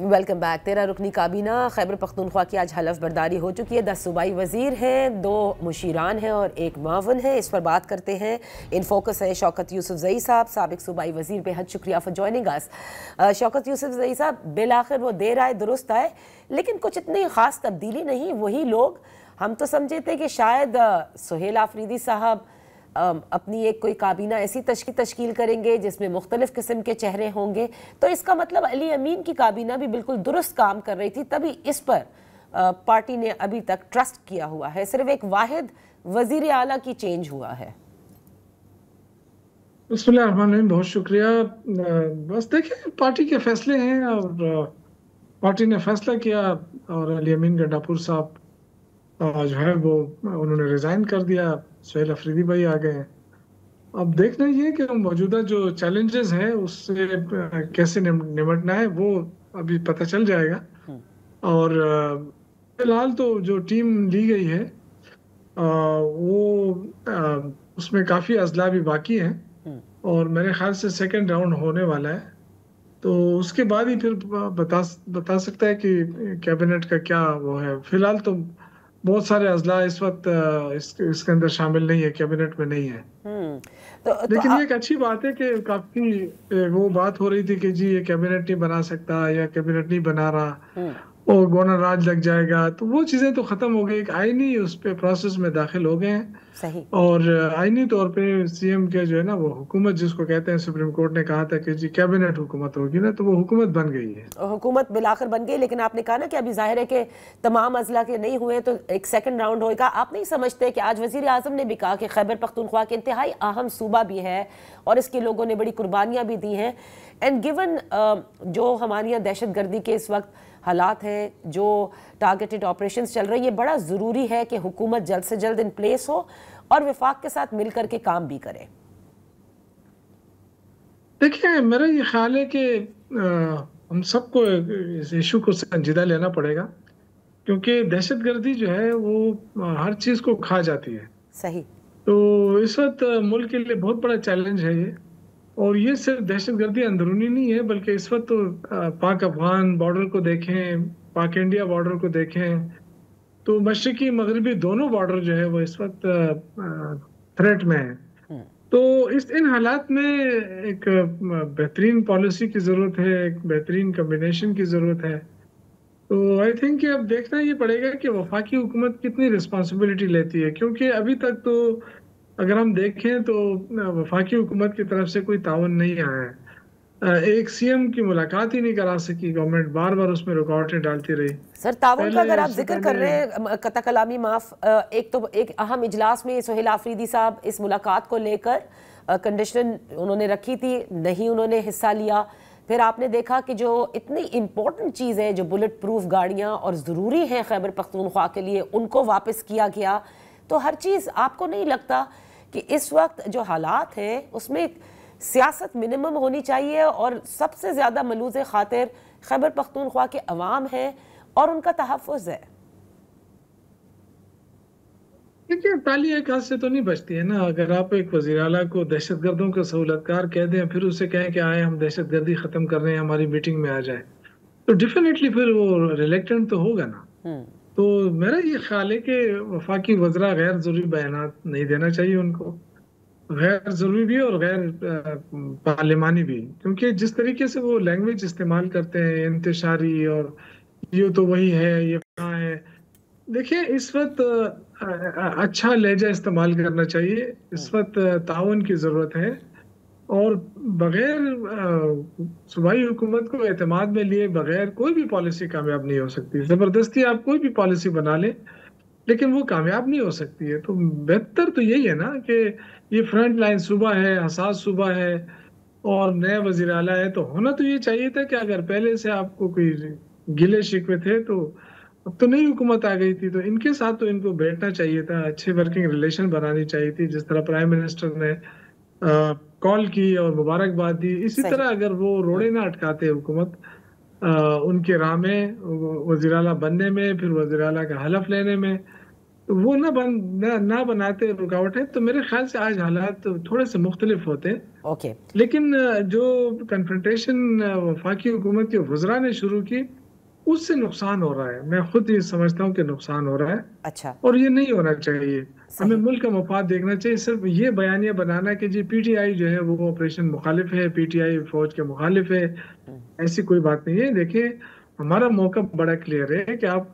Welcome back. 13 रुकनी काबीना खैबर पख्तूनख्वा की आज हलफ बर्दारी हो चुकी है। 10 सूबाई वजीर हैं, 2 मुशीरान हैं और 1 मावन है। इस पर बात करते हैं। इन फोकस है शौकत यूसुफजई साहब, साबिक सूबाई वजीर। बेहद शुक्रिया for joining us. Shaukat Yousafzai साहब, बिलाखिर वो देर आए दुरुस्त आए, लेकिन कुछ इतनी ख़ास तब्दीली नहीं। वही लोग, हम तो समझे थे कि शायद सुहेल आफरीदी साहब अपनी एक कोई काबीना ऐसी तश्कील करेंगे जिसमें मुख्तलिफ किस्म के चेहरे होंगे, तो इसका मतलब अली अमीन की काबीना भी बिल्कुल दुरुस्त काम कर रही थी, तभी इस पर पार्टी ने अभी तक ट्रस्ट किया हुआ है। सिर्फ एक वाहिद वजीर आला की चेंज हुआ है। बिस्मिल्लाहिर्रहमानिर्रहीम, बहुत शुक्रिया। बस देखिए, पार्टी के फैसले हैं और पार्टी ने फैसला किया और अली अमीन गड्डापुर साहब जो है वो उन्होंने रिजाइन कर दिया। सुहेल अफरीदी भाई आ गए हैं। अब देखना ये कि मौजूदा जो चैलेंजेस हैं उससे कैसे निपटना है वो अभी पता चल जाएगा। और फिलहाल तो जो टीम ली गई है वो उसमें काफ़ी अजला भी बाकी हैं और मेरे ख्याल से सेकंड राउंड होने वाला है, तो उसके बाद ही फिर बता सकता है कि कैबिनेट का क्या वो है। फिलहाल तो बहुत सारे अजला इस वक्त इसके अंदर शामिल नहीं है, कैबिनेट में नहीं है। लेकिन ये एक अच्छी बात है कि काफी वो बात हो रही थी कि जी ये कैबिनेट नहीं बना सकता या कैबिनेट नहीं बना रहा और गवर्नर राज लग जाएगा, तो वो चीजें तो खत्म हो गई। एक आईनी उस पे प्रोसेस में दाखिल हो गए हैं। सही। और आईनी तौर पे सीएम के जो है ना वो हुकूमत जिसको कहते हैं, सुप्रीम कोर्ट ने कहा था कि जी कैबिनेट हुकूमत होगी ना, तो वो हुकूमत बन गई है। हुकूमत बिलाखिर बन गई, लेकिन आपने कहा ना कि अभी जाहिर है कि तमाम अजला के नहीं हुए, तो एक सेकंड राउंड होएगा। आप नहीं समझते कि आज वजीर आजम ने भी कहा कि खैबर पख्तूनख्वा के इंतहाई अहम सूबा भी है और इसके लोगों ने बड़ी कुर्बानियाँ भी दी हैं, एंड गिवन जो हमारे यहाँ दहशत गर्दी के इस वक्त हालात हैं, जो टारगेटेड ऑपरेशंस चल रही है, बड़ा ज़रूरी है कि हुकूमत जल्द से जल्द इन प्लेस हो और वफाक के साथ मिल करके काम भी करे। देखिए, मेरा ये ख्याल है कि हम सबको इस इशू को संजीदा लेना पड़ेगा, क्योंकि दहशतगर्दी जो है वो हर चीज़ को खा जाती है। सही। तो इस वक्त मुल्क के लिए बहुत बड़ा चैलेंज है ये। और ये सिर्फ दहशतगर्दी अंदरूनी नहीं है, बल्कि इस वक्त तो पाक अफगान बॉर्डर को देखें, पाक इंडिया बॉर्डर को देखें, तो मशरकी मगरबी दोनों बॉर्डर जो है वो इस वक्त थ्रेट में है। तो इन हालात में एक बेहतरीन पॉलिसी की ज़रूरत है, एक बेहतरीन कम्बिनेशन की ज़रूरत है। तो आई थिंक कि अब देखना ये पड़ेगा कि वफाकी हुकूमत कितनी रिस्पॉन्सिबिलिटी लेती है, क्योंकि अभी तक तो अगर हम देखें तो वफाकी हुकूमत की तरफ से कोई ताउन नहीं आया है। एक सीएम की मुलाकात ही नहीं करा सकी गवर्नमेंट, बार बार उसमें रुकावटें डालती रही। सर, ताउन का अगर आप जिक्र कर रहे हैं, कता कलामी माफ, एक अहम इजलास में सुहेल आफरीदी साहब इस मुलाकात को लेकर कंडीशन उन्होंने रखी थी, नहीं उन्होंने हिस्सा लिया। फिर आपने देखा कि जो इतनी इम्पोर्टेंट चीज़ है, जो बुलेट प्रूफ गाड़ियाँ और ज़रूरी हैं खैबर पख्तूनख्वा के लिए, उनको वापस किया गया। तो हर चीज़, आपको नहीं लगता कि इस वक्त जो हालात हैं उसमें सियासत मिनिमम होनी चाहिए और सबसे ज़्यादा मलूज़ खातिर खैबर पख्तूनख्वा के अवाम है और उनका तहफ़्फ़ुज़ है? देखिए, ताली एक हाथ से तो नहीं बचती है ना। अगर आप एक वज़ीर आला को दहशतगर्दों का सहूलतकार कह दें, फिर उसे कहें कि आए हम दहशतगर्दी ख़त्म कर रहे हैं, हमारी मीटिंग में आ जाए, तो डेफिनेटली फिर वो रिलेक्टेंट तो होगा ना। तो मेरा ये ख्याल है कि वफाकी वज़रा गैर ज़रूरी बयानात नहीं देना चाहिए उनको, गैर ज़रूरी भी और गैर पार्लिमानी भी, क्योंकि जिस तरीके से वो लैंग्वेज इस्तेमाल करते हैं इंतशारी, और ये तो वही है, ये कहाँ है। देखिए, इस वक्त अच्छा लहजा इस्तेमाल करना चाहिए। इस वक्त ताउन की ज़रूरत है और बगैर सूबाई हुकूमत को एतमाद में लिए बगैर कोई भी पॉलिसी कामयाब नहीं हो सकती। ज़बरदस्ती आप कोई भी पॉलिसी बना लें, लेकिन वो कामयाब नहीं हो सकती है। तो बेहतर तो यही है ना कि ये फ्रंट लाइन सूबा है, हसास सूबा है और नया वजीर आला है, तो होना तो ये चाहिए था कि अगर पहले से आपको कोई गिले शिकवे थे, तो अब तो नई हुकूमत आ गई थी, तो इनके साथ तो इनको बैठना चाहिए था, अच्छे वर्किंग रिलेशन बनानी चाहिए थी। जिस तरह प्राइम मिनिस्टर ने कॉल की और मुबारकबाद दी, इसी तरह अगर वो रोड़े ना अटकाते हुकूमत उनके राह में, वज़ीर आला बनने में, फिर वज़ीर आला का हलफ लेने में, तो वो ना बनाते रुकावट है, तो मेरे ख्याल से आज हालात थोड़े से मुख्तलिफ होते हैं। ओके। लेकिन जो कन्फ्रंटेशन वफाकी हुकूमत के वज़रा ने शुरू की, उससे नुकसान हो रहा है। मैं खुद ये समझता हूँ कि नुकसान हो रहा है, अच्छा। और ये नहीं होना चाहिए। हमें सही। मुल्क का मफाद देखना चाहिए। सिर्फ ये बयानिया बनाना कि जी पीटीआई जो है वो ऑपरेशन मुखालिफ है, पीटीआई फौज के मुखालिफ है, ऐसी कोई बात नहीं है। देखिए, हमारा मौका बड़ा क्लियर है कि आप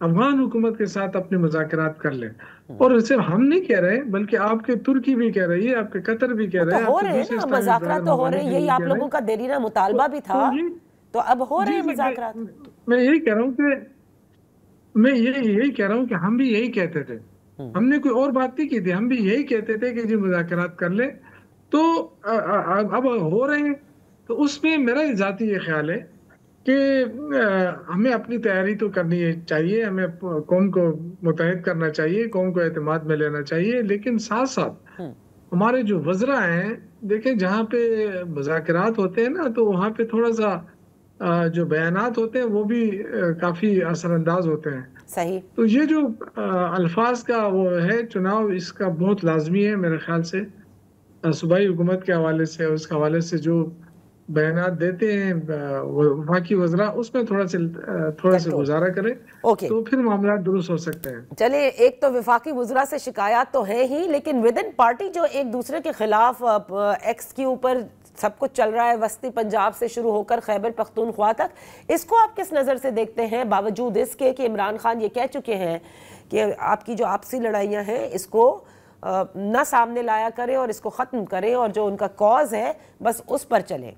अफगान हुकूमत के साथ अपने मुज़ाकरात कर लें। और सिर्फ हम नहीं कह रहे, बल्कि आपके तुर्की भी कह रही है, आपके कतर भी कह वो रहे तो हैं, हो आपके रहे हैं दूसरे ना, इस्लामी मुज़ाकरात तो हो रहे ममालिक हैं, भी यही यही आप कह रहे लोगों हैं। का देरीना तो, मुतालबा भी था, तो ये तो अब हो रहे जी हैं जी मुज़ाकरात। मैं यही कह रहा हूँ कि मैं यही कह रहा हूँ कि हम भी यही कहते थे। हमने कोई और बात नहीं की थी, हम भी यही कहते थे कि जी मुज़ाकरात कर ले। तो अब हो रहे हैं। तो उसमें मेरा जाती ये ख्याल है कि हमें अपनी तैयारी तो करनी चाहिए, हमें कौम को मुतहद करना चाहिए, कौम को एतमाद में लेना चाहिए, लेकिन साथ साथ हमारे जो वज़रा हैं, देखें जहाँ पे मुज़ाकरात होते हैं ना, तो वहाँ पे थोड़ा सा जो बयानात होते हैं वो भी काफ़ी असरअंदाज होते हैं। सही। तो ये जो अल्फाज का वो है चुनाव, इसका बहुत लाजमी है मेरे ख्याल से। सूबाई हुकूमत के हवाले से, उसके हवाले से जो बयानात देते हैं वफाकी वज़रा, उसमें थोड़ा से कंट्रोल। गुजारा करें, ओके। तो फिर मामला दुरुस्त हो सकते हैं। चलिए, एक तो वफाकी वज़रा से शिकायत तो है ही, लेकिन विद इन पार्टी जो एक दूसरे के खिलाफ एक्स के ऊपर सब कुछ चल रहा है, वस्ती पंजाब से शुरू होकर खैबर पख्तूनख्वा तक, इसको आप किस नज़र से देखते हैं, बावजूद इसके कि इमरान खान ये कह चुके हैं कि आपकी जो आपसी लड़ाइयाँ हैं इसको ना सामने लाया करें और इसको ख़त्म करें, और जो उनका कॉज है बस उस पर चलें।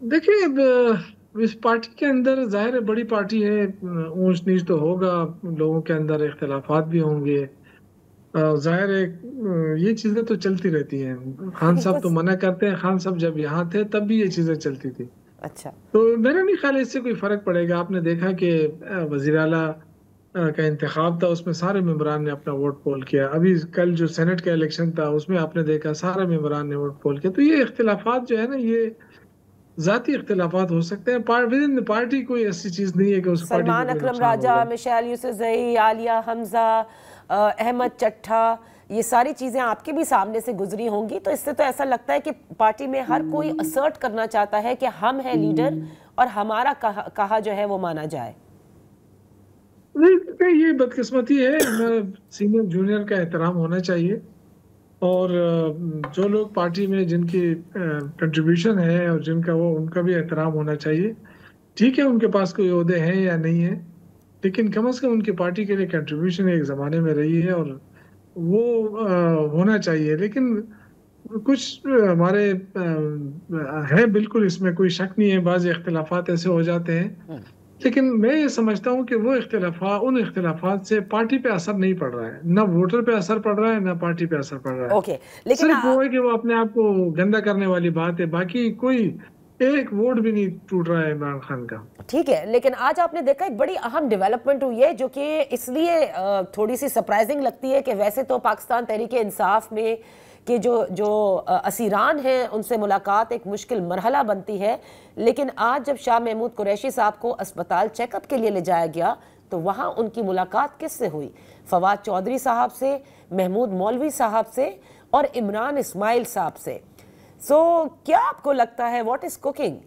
देखिए, इस पार्टी के अंदर जाहिर है बड़ी पार्टी है, ऊंच नीच तो होगा, लोगों के अंदर इख्तलाफात भी होंगे। जाहिर है ये चीजें तो चलती रहती हैं। खान साहब तो कुछ। मना करते हैं, खान साहब जब यहाँ थे तब भी ये चीजें चलती थी। अच्छा। तो मेरा नहीं ख्याल है इससे कोई फर्क पड़ेगा। आपने देखा कि वजीर आला का इंतखाब था, उसमें सारे मेंबरान ने अपना वोट पोल किया। अभी कल जो सेनेट का इलेक्शन था, उसमें आपने देखा सारे मेंबरान ने वोट पोल किया। तो ये इख्तलाफात जो है ना, ये जाती इख्तलाफात हो सकते हैं। विद इन पार्टी कोई ऐसी चीज नहीं है कि उस पार्टी को सलमान कोई अकरम नुकसान राजा, होगा। मिशेल यूसुफजई, आलिया हमजा, अहमद चट्ठा, ये सारी चीज़ें आपके भी सामने से गुजरी होंगी, तो इससे तो ऐसा लगता है कि पार्टी में हर कोई असर्ट करना चाहता है कि हम हैं लीडर और हमारा कहा जो है वो माना जाए। नहीं, ये बदकिस्मती है। सीनियर जूनियर का एहतराम होना चाहिए, और जो लोग पार्टी में जिनकी कंट्रीब्यूशन है और जिनका वो, उनका भी एहतराम होना चाहिए। ठीक है, उनके पास कोई ओहदे हैं या नहीं है, लेकिन कम से कम उनकी पार्टी के लिए कंट्रीब्यूशन एक ज़माने में रही है, और वो होना चाहिए। लेकिन कुछ हमारे है, बिल्कुल इसमें कोई शक नहीं है, बाज़ इख्तिलाफात ऐसे हो जाते हैं। लेकिन मैं ये समझता हूँ कि वो उन इख्तिलाफात से पार्टी पे असर नहीं पड़ रहा है, ना वोटर पे असर पड़ रहा है, ना पार्टी पे असर पड़ रहा है। ओके, लेकिन सिर्फ वो है कि वो अपने आप को गंदा करने वाली बात है, बाकी कोई एक वोट भी नहीं टूट रहा है इमरान खान का। ठीक है, लेकिन आज आपने देखा एक बड़ी अहम डेवलपमेंट हुई है जो कि इसलिए थोड़ी सी सरप्राइजिंग लगती है कि वैसे तो पाकिस्तान तहरीक इंसाफ में कि जो असीरान हैं उनसे मुलाकात एक मुश्किल मरहला बनती है, लेकिन आज जब शाह महमूद कुरैशी साहब को अस्पताल चेकअप के लिए ले जाया गया तो वहाँ उनकी मुलाकात किससे हुई? फवाद चौधरी साहब से, महमूद मौलवी साहब से और इमरान इस्माइल साहब से। क्या आपको लगता है, व्हाट इज कुकिंग?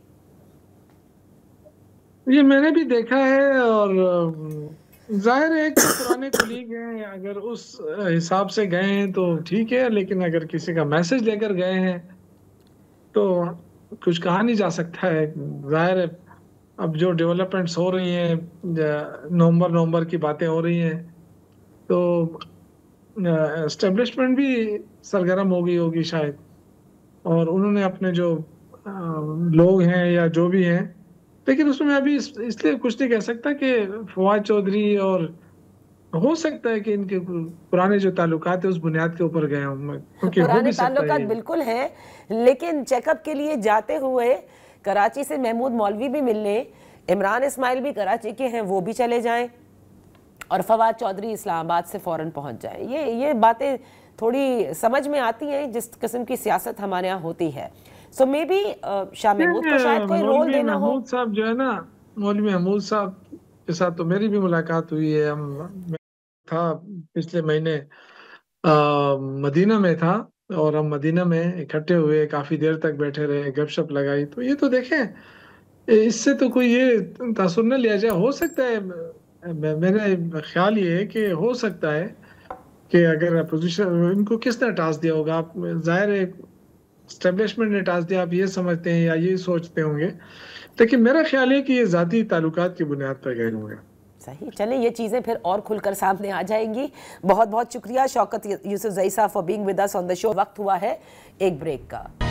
ये मैंने भी देखा है, और जाहिर है कि पुराने कुलीग हैं, अगर उस हिसाब से गए हैं तो ठीक है, लेकिन अगर किसी का मैसेज लेकर गए हैं तो कुछ कहा नहीं जा सकता है। जाहिर है अब जो डेवलपमेंट्स हो रही हैं, नवंबर की बातें हो रही हैं, तो एस्टेब्लिशमेंट भी सरगर्म हो गई होगी शायद, और उन्होंने अपने जो लोग हैं या जो भी हैं, लेकिन उसमें मैं अभी इसलिए कुछ नहीं कह सकता कि फवाद चौधरी, और हो सकता है कि इनके पुराने जो ताल्लुकात है उस बुनियाद के ऊपर गए हों, क्योंकि हो पुराने भी सकता ताल्लुकात है। बिल्कुल हैं, लेकिन चेकअप के लिए जाते हुए कराची से महमूद मौलवी भी मिलने, इमरान इस्माइल भी कराची के हैं, वो भी चले जाएं और फवाद चौधरी इस्लामाबाद से फ़ौरन पहुंच जाएं। ये बातें थोड़ी समझ में आती हैं जिस किस्म की सियासत हमारे यहाँ होती है। सो मे बी शाह महमूद को शायद कोई रोल देना हो। महमूद साहब जो है ना, मौलवी महमूद साहब के साथ तो मेरी भी मुलाकात हुई है। मैं था पिछले महीने मदीना में था, और हम मदीना में इकट्ठे हुए, काफी देर तक बैठे रहे, गपशप लगाई। तो ये तो देखें, इससे तो कोई ये तासुर न लिया जाए। हो सकता है, मेरा ख्याल ये है कि हो सकता है कि अगर अपोजिशन, इनको किसने टास्क दिया होगा, आप जाहिर है स्टेब्लिशमेंट ने टास्क दिया, आप ये समझते हैं या ये सोचते होंगे, लेकिन मेरा ख्याल है कि ये जाती ताल्लुकात की बुनियाद पर गए होंगे। सही, चलें ये चीज़ें फिर और खुलकर सामने आ जाएंगी। बहुत बहुत शुक्रिया शौकत यूसुफ ज़ई साहब for being with us on the show. वक्त हुआ है एक ब्रेक का।